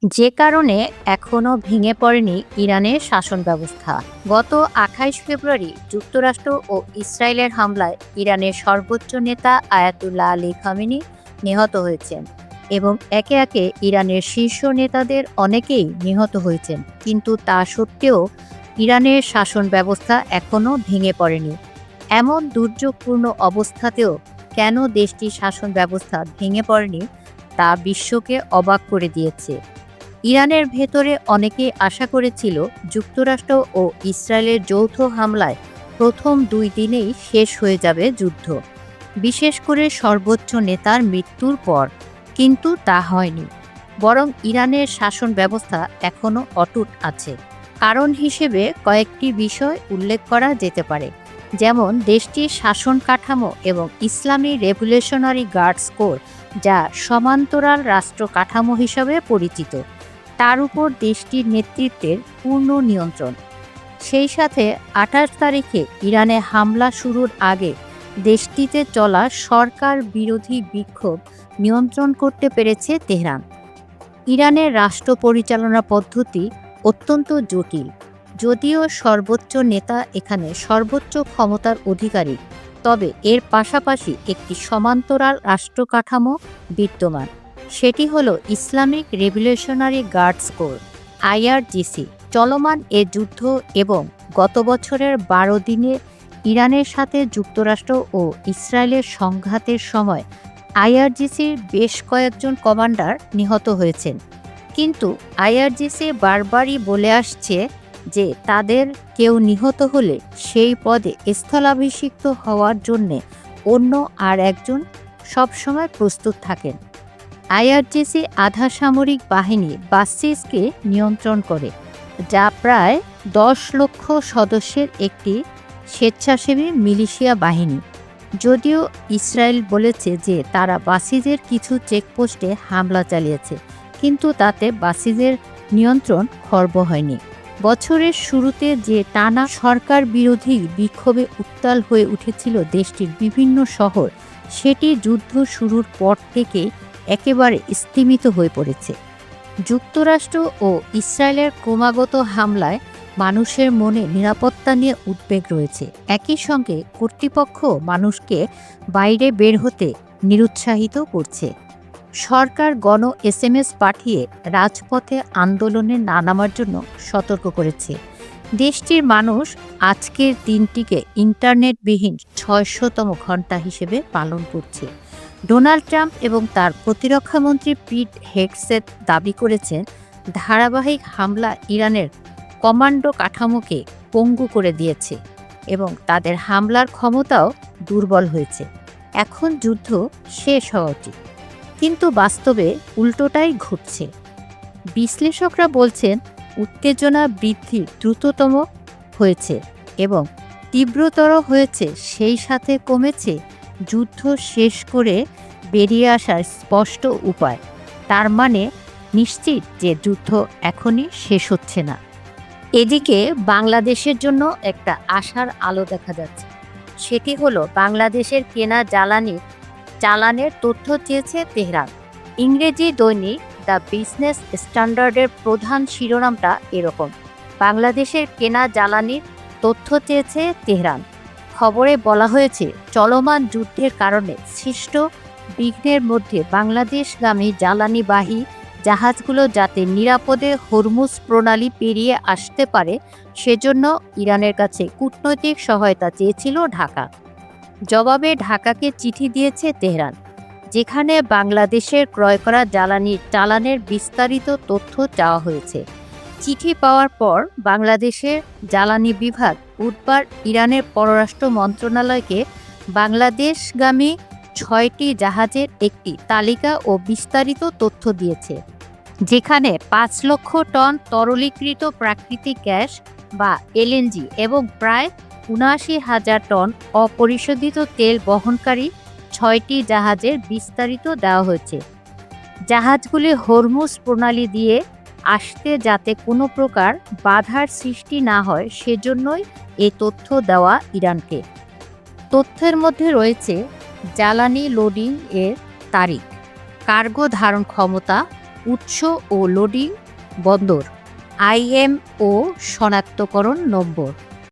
যে কারণে এখনও ভেঙে পড়েনি ইরানের শাসন ব্যবস্থা। গত ২৮ ফেব্রুয়ারি যুক্তরাষ্ট্র ও ইসরায়েলের হামলায় ইরানের সর্বোচ্চ নেতা আয়াতুল্লাহ আলী খামেনি নিহত হয়েছেন এবং একে একে ইরানের শীর্ষ নেতাদের অনেকেই নিহত হয়েছেন। কিন্তু তা সত্ত্বেও ইরানের শাসন ব্যবস্থা এখনও ভেঙে পড়েনি। এমন দুর্যোগপূর্ণ অবস্থাতেও কেন দেশটির শাসন ব্যবস্থা ভেঙে পড়েনি তা বিশ্বকে অবাক করে দিয়েছে। ইরানের ভেতরে অনেকেই আশা করেছিল যুক্তরাষ্ট্র ও ইসরায়েলের যৌথ হামলায় প্রথম ২ দিনেই শেষ হয়ে যাবে যুদ্ধ, বিশেষ করে সর্বোচ্চ নেতার মৃত্যুর পর। কিন্তু তা হয়নি। বরং ইরানের শাসন ব্যবস্থা এখনও অটুট আছে। কারণ হিসেবে কয়েকটি বিষয় উল্লেখ করা যেতে পারে, যেমন দেশটির শাসন কাঠামো এবং ইসলামী রেভলিউশনারি গার্ডস কোর, যা সমান্তরাল রাষ্ট্র কাঠামো হিসাবে পরিচিত। তার উপর দেশটির নেতৃত্বের পূর্ণ নিয়ন্ত্রণ। সেই সাথে ২৮ তারিখে ইরানে হামলা শুরুর আগে দেশটিতে চলা সরকার বিরোধী বিক্ষোভ নিয়ন্ত্রণ করতে পেরেছে তেহরান। ইরানের রাষ্ট্র পরিচালনা পদ্ধতি অত্যন্ত জটিল। যদিও সর্বোচ্চ নেতা এখানে সর্বোচ্চ ক্ষমতার অধিকারী, তবে এর পাশাপাশি একটি সমান্তরাল রাষ্ট্র কাঠামো বিদ্যমান। সেটি হলো Islamic revolutionary guards core, IRGC. চলমান এ যুদ্ধ এবং গত বছরের ১২ দিনে ইরানের সাথে যুক্তরাষ্ট্র ও ইসরায়েলের সংঘাতের সময় আইআরজিসির বেশ কয়েকজন কমান্ডার নিহত হয়েছেন। কিন্তু আইআরজিসি বারবারই বলে আসছে যে তাদের কেউ নিহত হলে সেই পদে স্থলাভিষিক্ত হওয়ার জন্যে অন্য আর একজন সবসময় প্রস্তুত থাকেন। আইআরজিসি আধা সামরিক বাহিনী বাসিসকে নিয়ন্ত্রণ করে, যা প্রায় ১০ লক্ষ সদস্যের একটি স্বেচ্ছাসেবী মিলিশিয়া বাহিনী। যদিও ইসরায়েল বলেছে যে তারা বাসিজের কিছু চেকপোস্টে হামলা চালিয়েছে, কিন্তু তাতে বাসিজের নিয়ন্ত্রণ খর্ব হয়নি। বছরের শুরুতে যে টানা সরকার বিরোধী বিক্ষোভে উত্তাল হয়ে উঠেছিল দেশটির বিভিন্ন শহর, সেটি যুদ্ধ শুরুর পর থেকে একেবারে স্তিমিত হয়ে পড়েছে। যুক্তরাষ্ট্র ও ইসরায়েলের ক্রমাগত হামলায় মানুষের মনে নিরাপত্তা নিয়ে উদ্বেগ রয়েছে। একই সঙ্গে কর্তৃপক্ষ মানুষকে বাইরে বের হতে নিরুৎসাহিত করছে। সরকার গণ এসএমএস পাঠিয়ে রাজপথে আন্দোলনে না নামার জন্য সতর্ক করেছে। দেশটির মানুষ আজকের দিনটিকে ইন্টারনেটবিহীন ৬০০তম ঘণ্টা হিসেবে পালন করছে। ডোনাল্ড ট্রাম্প এবং তার প্রতিরক্ষামন্ত্রী পিট হেগসেট দাবি করেছেন ধারাবাহিক হামলা ইরানের কমান্ডো কাঠামোকে পঙ্গু করে দিয়েছে এবং তাদের হামলার ক্ষমতাও দুর্বল হয়েছে। এখন যুদ্ধ শেষ হওয়া উচিত। কিন্তু বাস্তবে উল্টোটাই ঘটছে। বিশ্লেষকরা বলছেন উত্তেজনা বৃদ্ধি দ্রুততম হয়েছে এবং তীব্রতর হয়েছে, সেই সাথে কমেছে যুদ্ধ শেষ করে বেরিয়ে আসার স্পষ্ট উপায়। তার মানে নিশ্চিত যে যুদ্ধ এখনই শেষ হচ্ছে না। এদিকে বাংলাদেশের জন্য একটা আশার আলো দেখা যাচ্ছে। সেটি হলো বাংলাদেশের কেনা চালানের তথ্য চেয়েছে তেহরান। ইংরেজি দৈনিক দ্য বিজনেস স্ট্যান্ডার্ডের প্রধান শিরোনামটা এরকম: বাংলাদেশের কেনা জ্বালানির তথ্য চেয়েছে তেহরান। খবরে বলা হয়েছে চলমান যুদ্ধের কারণে সৃষ্ট বিঘ্নের মধ্যে বাংলাদেশগামী জ্বালানিবাহী জাহাজগুলো যাতে নিরাপদে হরমুজ প্রণালী পেরিয়ে আসতে পারে, সেজন্য ইরানের কাছে কূটনৈতিক সহায়তা চেয়েছিল ঢাকা। জবাবে ঢাকাকে চিঠি দিয়েছে তেহরান, যেখানে বাংলাদেশের ক্রয় করা জ্বালানির চালানের বিস্তারিত তথ্য চাওয়া হয়েছে। চিঠি পাওয়ার পর বাংলাদেশের জ্বালানি বিভাগ বুধবার ইরানের পররাষ্ট্র মন্ত্রণালয়কে বাংলাদেশগামী ৬টি জাহাজের একটি তালিকা ও বিস্তারিত তথ্য দিয়েছে, যেখানে ৫ লক্ষ টন তরলীকৃত প্রাকৃতিক গ্যাস বা এলএনজি এবং প্রায় ৭৯,০০০ টন অপরিশোধিত তেল বহনকারী ৬টি জাহাজের বিস্তারিত দেওয়া হয়েছে। জাহাজগুলি হরমুজ প্রণালী দিয়ে আসতে যাতে কোনো প্রকার বাধার সৃষ্টি না হয়, সেজন্যই এই তথ্য দেওয়া ইরানকে। তথ্যের মধ্যে রয়েছে জ্বালানি লোডিং এর তারিখ, কার্গো ধারণ ক্ষমতা, উৎস ও লোডিং বন্দর, IMO শনাক্তকরণ নম্বর।